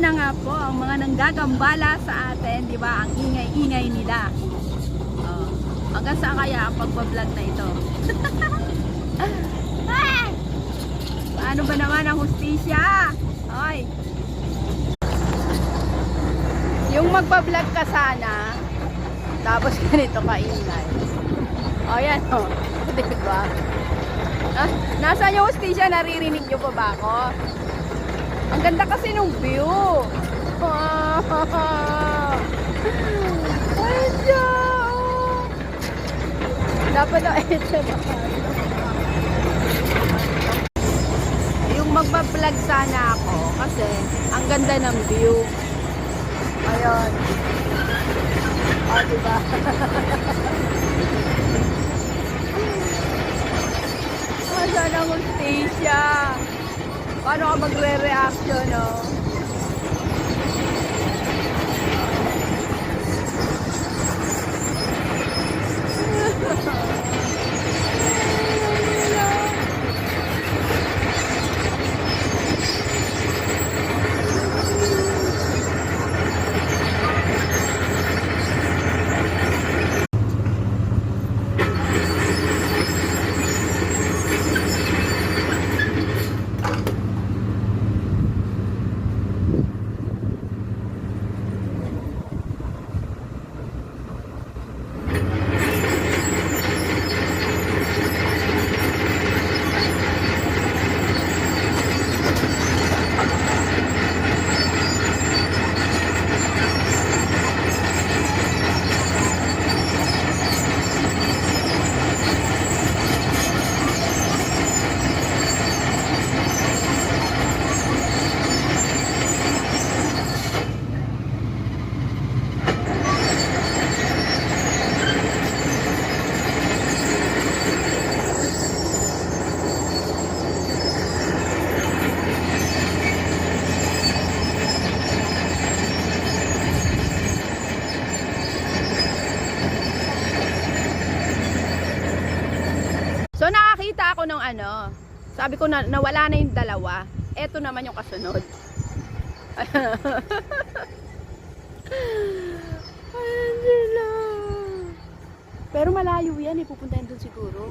na nga po ang mga nanggagambala sa atin, di ba? Ang ingay-ingay nila. Oh, hanggang saan kaya ang pagbablog na ito? Paano ba naman ang hustisya? Hoy! Yung magbablog ka sana, tapos ganito kaingay. O yan o. Diba? Ah, nasaan yung hustisya? Naririnig nyo pa ba ako? Ang ganda kasi nung view. Ay, dapat na ito ba? Yung magbablog sana ako kasi ang ganda ng view. Ayun. O, diba? Saan ang hustisya? Paano ka magre-reaction, no? So nakakita ako ng ano, sabi ko na nawala na yung dalawa. Eto naman yung kasunod. Angela. Pero malayo yan, pupuntahin doon siguro.